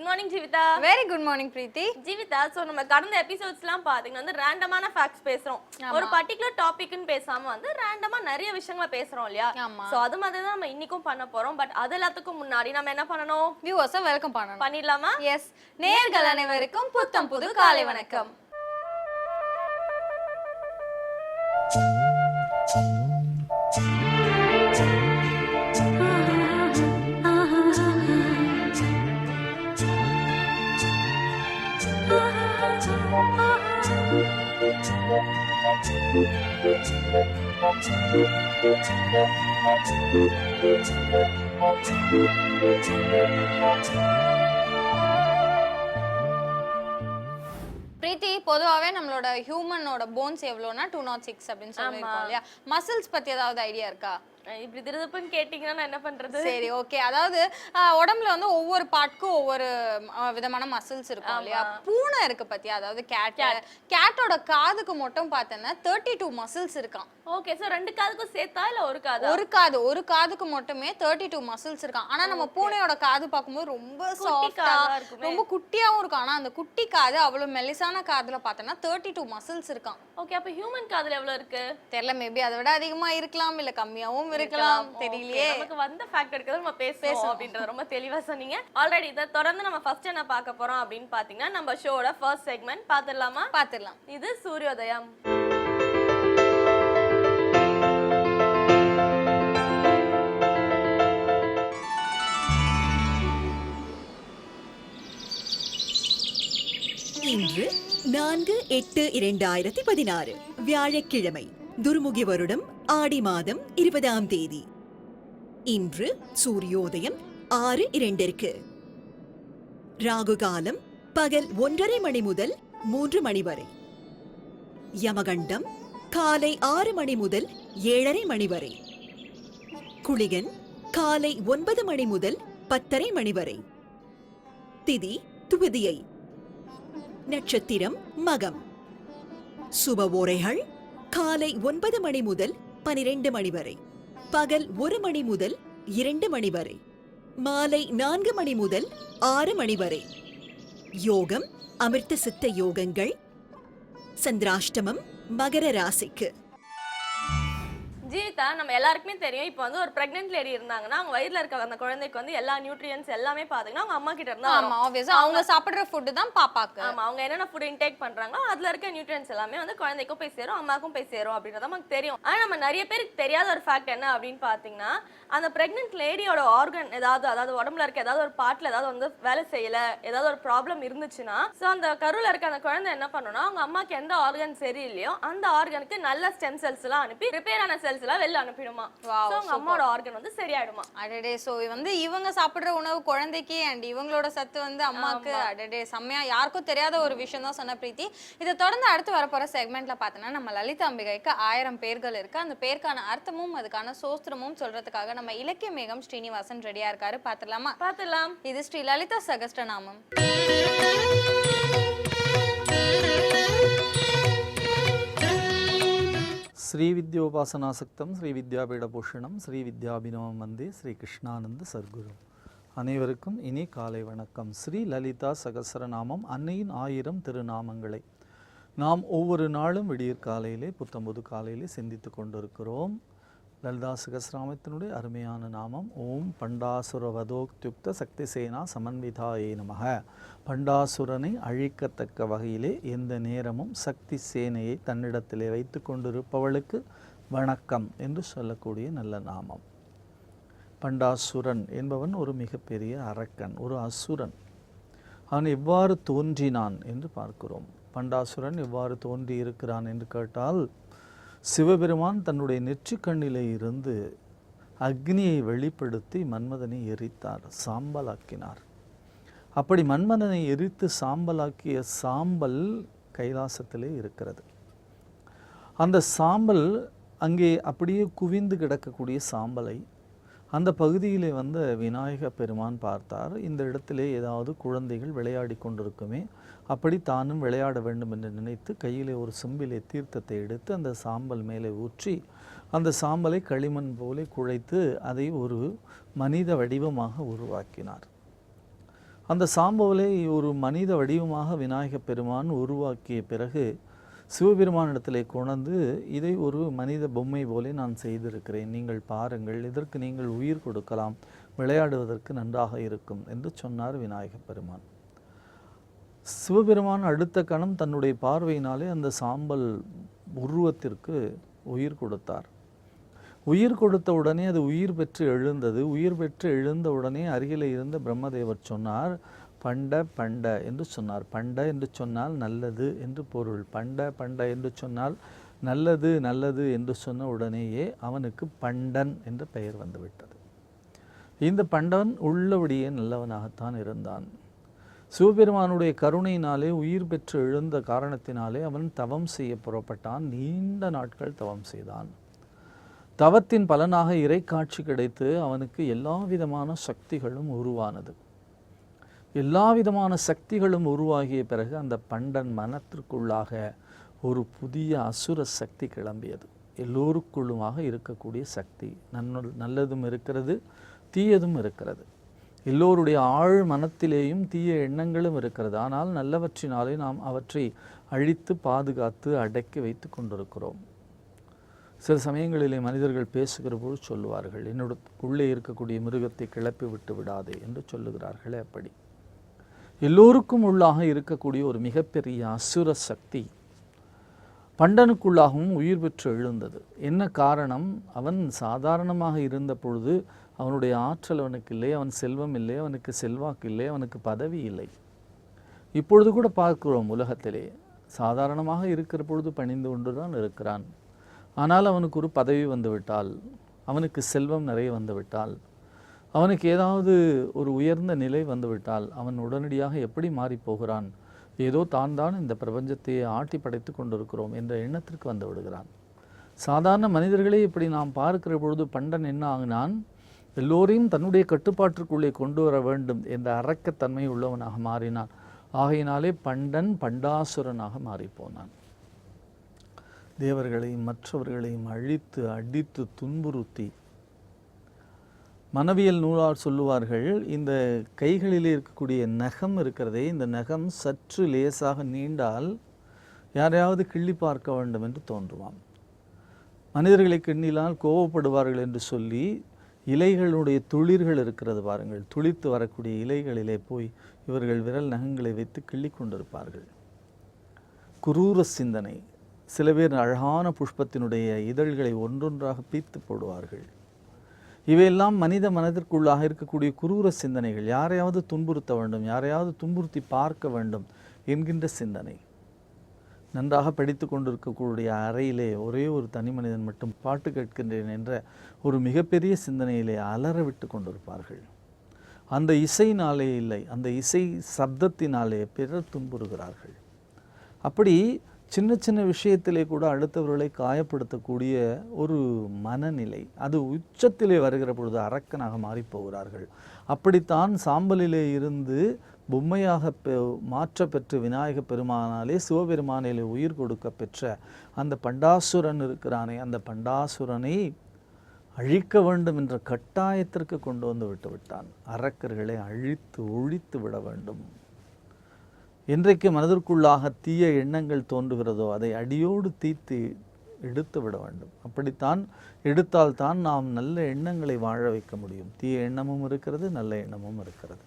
Morning Jeevitha. Very good morning Preethi. Jeevitha, so நம்ம கடந்த எபிசோட்ஸ்லாம் பாத்தீங்கன்னா வந்து ரேண்டமான ஃபேக்ட்ஸ் பேசுறோம். ஒரு பர்టిక్యులர் டாபிக்னு பேசாம வந்து ரேண்டமா நிறைய விஷயங்களை பேசுறோம் இல்லையா? சோ அது மாதிரி தான் நம்ம இன்னைக்கும் பண்ண போறோம். பட் அது எல்லாத்துக்கும் முன்னாடி நம்ம என்ன பண்ணணும்? வியூவர்ஸை வெல்கம் பண்ணணும். பண்ணிடலாமா? எஸ். நேயர்கள் அனைவருக்கும் புத்தம் புது காலை வணக்கம். பிரீத்தி, பொதுவாகவே நம்மளோட ஹியூமனோட போன்ஸ் எவ்வளோனா 206 அப்படின்னு சொல்லியிருக்கோம் இல்லையா? மசில்ஸ் பத்தி ஏதாவது ஐடியா இருக்கா? இப்படி திருதுப்புன்னு கேட்டீங்கன்னா நான் என்ன பண்றது? சரி, ஓகே. அதாவது உடம்புல வந்து ஒவ்வொரு பார்ட்க்கும் ஒவ்வொரு விதமான மசில்ஸ் இருக்கும் இல்லையா? பூனை இருக்கு பத்தியா, அதாவது கேட்டோட காதுக்கு மட்டும் பார்த்தேன்னா 32 மசில்ஸ் இருக்கான். ஓகே, சோ ரெண்டு காதுக்கும் சேர்த்தா இல்ல ஒரு காது? ஒரு காதுக்கு மட்டுமே 32 மசில்ஸ் இருக்கான். ஆனா நம்ம பூனையோட காது பார்க்கும்போது ரொம்ப சாஃப்டா ரொம்ப குட்டியாவும் இருக்கும். ஆனா அந்த குட்டி காது அவ்வளவு மெலிசான காதுல பார்த்தேன்னா 32 மசில்ஸ் இருக்கான். ஓகே, அப்ப ஹியூமன் காதுல எவ்வளவு இருக்கு தெரியல. மேபி அதை விட அதிகமா இருக்கலாம், இல்ல கம்மியாவும் இருக்கலாம், தெரியலையே. நமக்கு வந்த ஃபேக்ட் எடுக்கிறது நம்ம பேசுவோம் அப்படின்றது ரொம்ப தெளிவா சொன்னீங்க. ஆல்ரெடி இதை தொடர்ந்து நம்ம ஃபர்ஸ்ட் என்ன பார்க்க போறோம் அப்படின்னு பாத்தீங்கன்னா நம்ம ஷோட ஃபர்ஸ்ட் செக்மெண்ட் பாத்துடலாமா? பாத்துடலாம். இது சூரியோதயம். இன்று 4/8/2016 வியாழக்கிழமை, துர்முகி வருடம் ஆடி மாதம் 20ஆம் தேதி. இன்று சூரியோதயம் 6:02. ராகு காலம் பகல் 1:30 மணி முதல் 3 மணி வரை. யமகண்டம் காலை 6 மணி முதல் 7:30 மணி வரை. குளிகன் காலை 9 மணி முதல் 10:30 மணி வரை. திதி துவிதியை. நட்சத்திரம் மகம். சுப ஓரைகள் காலை 9 மணி முதல் 12 மணி வரை, பகல் 1 மணி முதல் 2 மணி வரை, மாலை 4 மணி முதல் 6 மணி வரை. யோகம் அமிர்த சித்த யோகங்கள். சந்திராஷ்டமம் மகர ராசிக்கு. ஜீவிதா, நம்ம எல்லாருக்குமே தெரியும், இப்போ வந்து ஒரு பிரெக்னென்ட் லேடி இருந்தாங்கன்னா அவங்க வயிறுல இருக்க அந்த குழந்தைக்கு வந்து எல்லா நியூட்ரியன்ஸ் எல்லாமே பாத்தீங்கன்னா அவங்க அம்மா கிட்ட இருந்தா ஆமா, ஆப்வியஸா அவங்க சாப்பிடுற ஃபுட் தான் பாப்பாக்கு. ஆமா, அவங்க என்னென்ன ஃபுட் இன்டேக் பண்றாங்களோ அதுல இருக்க நியூட்ரியன்ஸ் எல்லாமே வந்து குழந்தைக்கும் போய் சேரும், அம்மாக்கும் போய் சேரும் அப்படின்றது நமக்கு தெரியும். ஆனா நம்ம நிறைய பேருக்கு தெரியாத ஒரு ஃபேக்ட் என்ன அப்படின்னு பாத்தீங்கன்னா, அந்த பிரெக்னென்ட் லேடியோட ஆர்கன் அதாவது உடம்புல இருக்க ஏதாவது ஒரு பார்ட்ல ஏதாவது வந்து வேலை செய்யல, ஏதாவது ஒரு ப்ராப்ளம் இருந்துச்சுன்னா சோ அந்த கருல இருக்க அந்த குழந்தை என்ன பண்ணணும்னா அவங்க அம்மாக்கு எந்த ஆர்கன் சரியில்லையோ அந்த ஆர்கனுக்கு நல்ல ஸ்டெம் செல்ஸ் எல்லாம் அனுப்பி ரிப்பேர் ஆன செல்ஸ் எல்லாம் வெளில அனுப்பிடுமா. அவங்க அம்மாவோட ஆர்கன் வந்து சரியாயிடுமா. அடடே, சோ வந்து இவங்க சாப்பிடுற உணவு குழந்தைக்கு அண்ட் இவங்களோட சத்து வந்து அம்மாக்கு. அடடே, செம்மையா, யாருக்கும் தெரியாத ஒரு விஷயம் தான் சொன்ன பிரீத்தி. இதை தொடர்ந்து அடுத்து வரப்போற செக்மெண்ட்ல பார்த்தோன்னா நம்ம லலிதா அம்பிகைக்கு 1000 பேர்கள் இருக்கு. அந்த பேருக்கான அர்த்தமும் அதுக்கான சோஸ்திரமும் சொல்றதுக்காக நம்ம இலக்கிய மேகம் ஸ்ரீனிவாசன் ரெடியா இருக்காரு. பாத்துடலாமா? பாத்துடலாம். இது ஸ்ரீ லலிதா சகஸ்ரநாமம். ஸ்ரீ வித்யோபாசனாசக்தம் ஸ்ரீ வித்யாபீடபூஷணம் ஸ்ரீ வித்யாபினவம் வந்தே ஸ்ரீ கிருஷ்ணானந்த சர்க்குரு. அனைவருக்கும் இனி காலை வணக்கம். ஸ்ரீ லலிதா சகஸ்ரநாமம், அன்னையின் 1000 திருநாமங்களை நாம் ஒவ்வொரு நாளும் விடியற் காலையிலே புத்தம்புது காலையிலே சிந்தித்து கொண்டிருக்கிறோம். லலிதா சகஸ்ரநாமத்தினுடைய அருமையான நாமம் ஓம் பண்டாசுரவதோக்துக்த சக்தி சேனா சமன்விதாயே நமக. பண்டாசுரனை அழிக்கத்தக்க வகையிலே எந்த நேரமும் சக்தி சேனையை தன்னிடத்திலே வைத்து கொண்டிருப்பவளுக்கு வணக்கம் என்று சொல்லக்கூடிய நல்ல நாமம். பண்டாசுரன் என்பவன் ஒரு மிகப்பெரிய அரக்கன், ஒரு அசுரன். அவன் எவ்வாறு தோன்றினான் என்று பார்க்கிறோம். பண்டாசுரன் எவ்வாறு தோன்றி இருக்கிறான் என்று கேட்டால், சிவபெருமான் தன்னுடைய நெற்றிக்கண்ணிலே இருந்து அக்னியை வெளிப்படுத்தி மன்மதனை எரித்தார், சாம்பலாக்கினார். அப்படி மன்மதனை எரித்து சாம்பலாக்கிய சாம்பல் கைலாசத்திலே இருக்கிறது. அந்த சாம்பல் அங்கே அப்படியே குவிந்து கிடக்கக்கூடிய சாம்பலை அந்த பகுதியிலே வந்த விநாயக பெருமான் பார்த்தார். இந்த இடத்திலே ஏதாவது குழந்தைகள் விளையாடி கொண்டிருக்குமே, அப்படி தானும் விளையாட வேண்டும் என்று நினைத்து கையிலே ஒரு செம்பிலே தீர்த்தத்தை எடுத்து அந்த சாம்பல் மேலே ஊற்றி அந்த சாம்பலை களிமண் போல குழைத்து அதை ஒரு மனித வடிவமாக உருவாக்கினார். அந்த சாம்பலை ஒரு மனித வடிவமாக விநாயகப் பெருமான் உருவாக்கிய பிறகு சிவபெருமானிடத்திலே கொண்டு இதை ஒரு மனித பொம்மை போல நான் செய்திருக்கிறேன், நீங்கள் பாருங்கள், இதற்கு நீங்கள் உயிர் கொடுக்கலாம், விளையாடுவதற்கு நன்றாக இருக்கும் என்று சொன்னார் விநாயகப் பெருமான். சிவபெருமான் அடுத்த கணம் தன்னுடைய பார்வையினாலே அந்த சாம்பல் உருவத்திற்கு உயிர் கொடுத்தார். உயிர் கொடுத்த உடனே அது உயிர் பெற்று எழுந்தது. உயிர் பெற்று எழுந்த உடனே அருகில் இருந்த பிரம்மதேவர் சொன்னார், பண்ட பண்ட என்று சொன்னார். பண்ட என்று சொன்னால் நல்லது என்று பொருள். பண்ட பண்ட என்று சொன்னால் நல்லது நல்லது என்று சொன்ன உடனேயே அவனுக்கு பண்டன் என்ற பெயர் வந்துவிட்டது. இந்த பண்டன் உள்ளபடியே நல்லவனாகத்தான் இருந்தான். சிவபெருமானுடைய கருணையினாலே உயிர் பெற்று எழுந்த காரணத்தினாலே அவன் தவம் செய்ய புறப்பட்டான். நீண்ட நாட்கள் தவம் செய்தான். தவத்தின் பலனாக இறை காட்சி கிடைத்து அவனுக்கு எல்லா விதமான சக்திகளும் உருவானது. எல்லா விதமான சக்திகளும் உருவாகிய பிறகு அந்த பண்டன் மனத்திற்குள்ளாக ஒரு புதிய அசுர சக்தி கிளம்பியது. எல்லோருக்குள்ளுமாக இருக்கக்கூடிய சக்தி, நல்லதும் இருக்கிறது, தீயதும் இருக்கிறது. எல்லோருடைய ஆழ் மனத்திலேயும் தீய எண்ணங்களும் இருக்கிறது. ஆனால் நல்லவற்றினாலே நாம் அவற்றை அழித்து பாதுகாத்து அடக்கி வைத்து கொண்டிருக்கிறோம். சில சமயங்களிலே மனிதர்கள் பேசுகிற போது சொல்லுவார்கள், என்னோட உள்ளே இருக்கக்கூடிய மிருகத்தை கிளப்பி விட்டு விடாதே என்று சொல்லுகிறார்களே. அப்படி எல்லோருக்கும் உள்ளாக இருக்கக்கூடிய ஒரு மிகப்பெரிய அசுர சக்தி பண்டனுக்குள்ளாகவும் உயிர் பெற்று எழுந்தது. என்ன காரணம்? அவன் சாதாரணமாக இருந்த பொழுது அவனுடைய ஆற்றல் அவனுக்கு இல்லை, அவன் செல்வம் இல்லை, அவனுக்கு செல்வாக்கு இல்லை, அவனுக்கு பதவி இல்லை. இப்பொழுது கூட பார்க்கிறோம், உலகத்திலே சாதாரணமாக இருக்கிற பொழுது பணிந்து கொண்டு தான் இருக்கிறான். ஆனால் அவனுக்கு ஒரு பதவி வந்துவிட்டால், அவனுக்கு செல்வம் நிறைய வந்துவிட்டால், அவனுக்கு ஏதாவது ஒரு உயர்ந்த நிலை வந்துவிட்டால் அவன் உடனடியாக எப்படி மாறிப்போகிறான்? ஏதோ தான் இந்த பிரபஞ்சத்தையே ஆட்டி படைத்து கொண்டிருக்கிறோம் என்ற எண்ணத்திற்கு வந்து விடுகிறான். சாதாரண மனிதர்களே இப்படி நாம் பார்க்கிற பொழுது பண்டன் என்ன ஆகினான்? எல்லோரையும் தன்னுடைய கட்டுப்பாட்டிற்குள்ளே கொண்டு வர வேண்டும் என்ற அரக்கத்தன்மை உள்ளவனாக மாறினான். ஆகையினாலே பண்டன் பண்டாசுரனாக மாறிப்போனான். தேவர்களையும் மற்றவர்களையும் அழித்து அடித்து துன்புறுத்தி, மனவியல் நூலார் சொல்லுவார்கள், இந்த கைகளிலே இருக்கக்கூடிய நகம் இருக்கிறதே, இந்த நகம் சற்று லேசாக நீண்டால் யாரையாவது கிள்ளி பார்க்க வேண்டும் என்று தோன்றுவாம். மனிதர்களை கிண்ணினால் கோபப்படுவார்கள் என்று சொல்லி இலைகளுடைய துளிர்கள் இருக்கிறது பாருங்கள், துளித்து வரக்கூடிய இலைகளிலே போய் இவர்கள் விரல் நகங்களை வைத்து கிள்ளி கொண்டிருப்பார்கள். குரூர சிந்தனை. சில பேர் அழகான புஷ்பத்தினுடைய இதழ்களை ஒன்றொன்றாக பீத்து போடுவார்கள். இவையெல்லாம் மனித மனதிற்குள்ளாக இருக்கக்கூடிய குரூர சிந்தனைகள். யாரையாவது துன்புறுத்த வேண்டும், யாரையாவது துன்புறுத்தி பார்க்க வேண்டும் என்கின்ற சிந்தனை. நன்றாக படித்து கொண்டிருக்கக்கூடிய அறையிலே ஒரே ஒரு தனி மனிதன் மட்டும் பாட்டு கேட்கின்றேன் என்ற ஒரு மிகப்பெரிய சிந்தனையிலே அலற விட்டு கொண்டிருப்பார்கள். அந்த இசையினாலே இல்லை, அந்த இசை சப்தத்தினாலே பிறர் துன்புறுகிறார்கள். அப்படி சின்ன சின்ன விஷயத்திலே கூட அடுத்தவர்களை காயப்படுத்தக்கூடிய ஒரு மனநிலை, அது உச்சத்திலே வருகிற பொழுது அரக்கனாக மாறிப்போகிறார்கள். அப்படித்தான் சாம்பலிலே இருந்து பொம்மையாக மாற்ற பெற்று விநாயக பெருமானாலே சிவபெருமானிலே உயிர் கொடுக்க பெற்ற அந்த பண்டாசுரன் இருக்கிறானே, அந்த பண்டாசுரனை அழிக்க வேண்டும் என்ற கட்டாயத்திற்கு கொண்டு வந்து விட்டுவிட்டான். அரக்கர்களை அழித்து ஒழித்து விட வேண்டும். என்றைக்கு மனதிற்குள்ளாக தீய எண்ணங்கள் தோன்றுகிறதோ அதை அடியோடு தீர்த்து எடுத்து விட வேண்டும். அப்படித்தான் எடுத்தால்தான் நாம் நல்ல எண்ணங்களை வாழ வைக்க முடியும். தீய எண்ணமும் இருக்கிறது, நல்ல எண்ணமும் இருக்கிறது.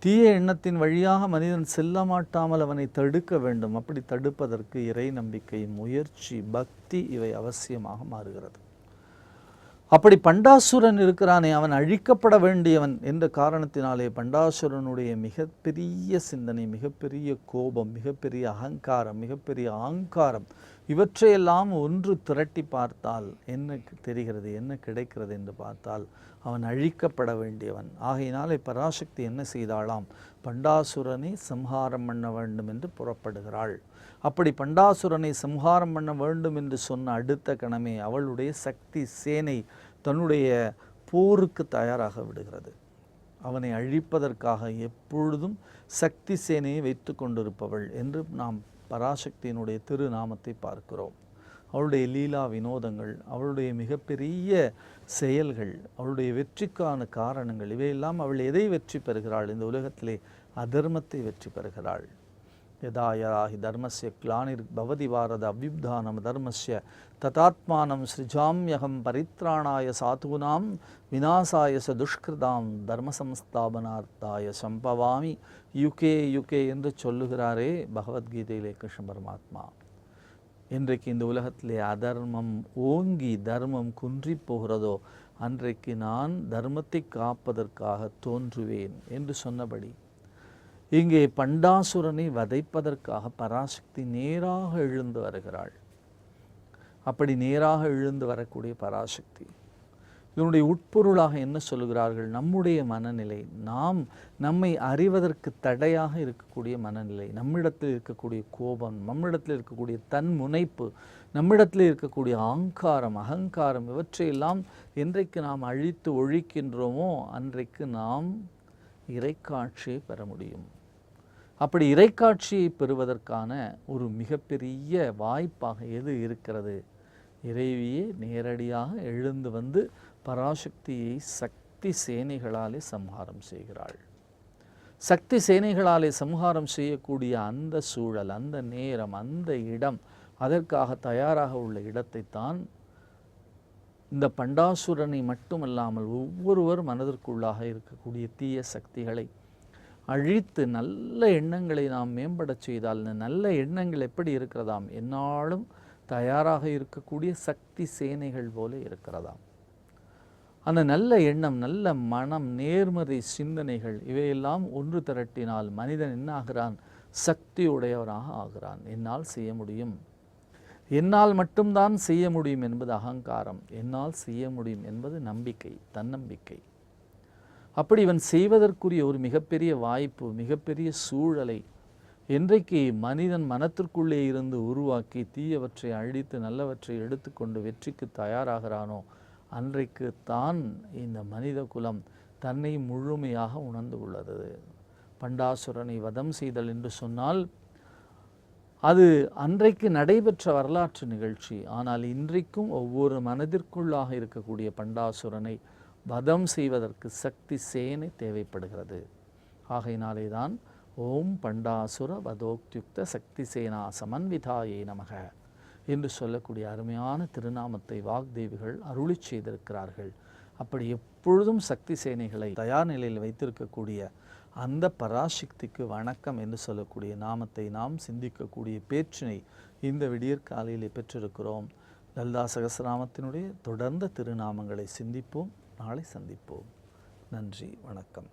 தீய எண்ணத்தின் வழியாக மனிதன் செல்ல மாட்டாமல் அவனை தடுக்க வேண்டும். அப்படி தடுப்பதற்கு இறை நம்பிக்கை, முயற்சி, பக்தி இவை அவசியமாக மாறுகிறது. அப்படி பண்டாசுரன் இருக்கிறானே, அவன் அழிக்கப்பட வேண்டியவன் என்ற காரணத்தினாலே பண்டாசுரனுடைய மிகப்பெரிய சிந்தனை, மிகப்பெரிய கோபம், மிகப்பெரிய அகங்காரம், மிகப்பெரிய ஆங்காரம் இவற்றையெல்லாம் ஒன்று திரட்டி பார்த்தால் என்ன தெரிகிறது, என்ன கிடைக்கிறது என்று பார்த்தால் அவன் அழிக்கப்பட வேண்டியவன். ஆகையினாலே பராசக்தி என்ன செய்தாளாம்? பண்டாசுரனை சம்ஹாரம் பண்ண வேண்டும் என்று புறப்படுகிறாள். அப்படி பண்டாசுரனை சம்ஹாரம் பண்ண வேண்டும் என்று சொன்ன அடுத்த கணமே அவளுடைய சக்தி சேனை தன்னுடைய போருக்கு தயாராக விடுகிறது. அவனை அழிப்பதற்காக எப்பொழுதும் சக்தி சேனையை வைத்து கொண்டிருப்பவள் என்று நாம் பராசக்தியினுடைய திருநாமத்தை பார்க்கிறோம். அவளுடைய லீலா வினோதங்கள், அவளுடைய மிகப்பெரிய செயல்கள், அவளுடைய வெற்றிக்கான காரணங்கள், இவையெல்லாம் அவள் எதை வெற்றி பெறுகிறாள்? இந்த உலகத்திலே அதர்மத்தை வெற்றி பெறுகிறாள். யதா யதாஹி தர்மஸ்ய கிளானிர் பவதி பாரத அவ்யுப்தானம் தர்மஸ்ய ததாத்மானம் ஸ்ருஜாம்யகம் பரித்ராணாய சாதூனாம் விநாசாய ச துஷ்கிருதாம் தர்ம சம்ஸ்தாபனார்த்தாய சம்பவாமி யுகே யுகே என்று சொல்லுகிறாரே பகவத்கீதையிலே கிருஷ்ண பரமாத்மா. இன்றைக்கு இந்த உலகத்திலே அதர்மம் ஓங்கி தர்மம் குன்றி போகிறதோ அன்றைக்கு நான் தர்மத்தை காப்பதற்காக தோன்றுவேன் என்று சொன்னபடி இங்கே பண்டாசுரனை வதைப்பதற்காக பராசக்தி நேராக எழுந்து வருகிறாள். அப்படி நேராக எழுந்து வரக்கூடிய பராசக்தி இதனுடைய உட்பொருளாக என்ன சொல்கிறார்கள்? நம்முடைய மனநிலை, நம்மை அறிவதற்கு தடையாக இருக்கக்கூடிய மனநிலை, நம்மிடத்தில் இருக்கக்கூடிய கோபம், நம்மிடத்தில் இருக்கக்கூடிய தன்முனைப்பு, நம்மிடத்தில் இருக்கக்கூடிய ஆங்காரம், அகங்காரம், இவற்றையெல்லாம் என்றைக்கு நாம் அழித்து ஒழிக்கின்றோமோ அன்றைக்கு நாம் இறைக்காட்சியை பெற முடியும். அப்படி இறைக்காட்சியை பெறுவதற்கான ஒரு மிகப்பெரிய வாய்ப்பாக எது இருக்கிறது? இறைவியே நேரடியாக எழுந்து வந்து பராசக்தியை சக்தி சேனைகளாலே சம்ஹாரம் செய்கிறாள். சக்தி சேனைகளாலே சம்ஹாரம் செய்யக்கூடிய அந்த சூழல், அந்த நேரம், அந்த இடம், அதற்காக தயாராக உள்ள இடத்தைத்தான் இந்த பண்டாசுரனை மட்டுமல்லாமல் ஒவ்வொருவர் மனதிற்குள்ளாக இருக்கக்கூடிய தீய சக்திகளை அழித்து நல்ல எண்ணங்களை நாம் மேம்படச் செய்தால், நல்ல எண்ணங்கள் எப்படி இருக்கிறதாம்? எந்நாளும் தயாராக இருக்கக்கூடிய சக்தி சேனைகள் போல இருக்கிறதாம். அந்த நல்ல எண்ணம், நல்ல மனம், நேர்மறை சிந்தனைகள் இவையெல்லாம் ஒன்று திரட்டினால் மனிதன் என்ன ஆகிறான்? சக்தி உடையவராக ஆகிறான். என்னால் செய்ய முடியும், என்னால் மட்டும்தான் செய்ய முடியும் என்பது அகங்காரம், என்னால் செய்ய முடியும் என்பது நம்பிக்கை, தன்னம்பிக்கை. அப்படி இவன் செய்வதற்குரிய ஒரு மிகப்பெரிய வாய்ப்பு, மிகப்பெரிய சூழலை என்றைக்கு மனிதன் மனத்திற்குள்ளே இருந்து உருவாக்கி தீயவற்றை அழித்து நல்லவற்றை எடுத்துக்கொண்டு வெற்றிக்கு தயாராகிறானோ அன்றைக்கு தான் இந்த மனித குலம் தன்னை முழுமையாக உணர்ந்து உள்ளது. பண்டாசுரனை வதம் செய்தல் என்று சொன்னால் அது அன்றைக்கு நடைபெற்ற வரலாற்று நிகழ்ச்சி. ஆனால் இன்றைக்கும் ஒவ்வொரு மனதிற்குள்ளாக இருக்கக்கூடிய பண்டாசுரனை வதம் செய்வதற்கு சக்தி சேனை தேவைப்படுகிறது. ஆகையினாலே தான் ஓம் பண்டாசுர வதோக்தியுக்த சக்தி சேனா சமன்விதாயே நமக என்று சொல்லக்கூடிய அருமையான திருநாமத்தை வாக்தேவிகள் அருளி செய்திருக்கிறார்கள். அப்படி எப்பொழுதும் சக்தி சேனைகளை தயார் நிலையில் வைத்திருக்கக்கூடிய அந்த பராசக்திக்கு வணக்கம் என்று சொல்லக்கூடிய நாமத்தை நாம் சிந்திக்கக்கூடிய பேச்சினை இந்த விடியற்காலையிலே பெற்றிருக்கிறோம். லலிதா சகஸ்ரநாமத்தினுடைய தொடர்ந்த திருநாமங்களை சிந்திப்போம். நாளை சந்திப்போம். நன்றி, வணக்கம்.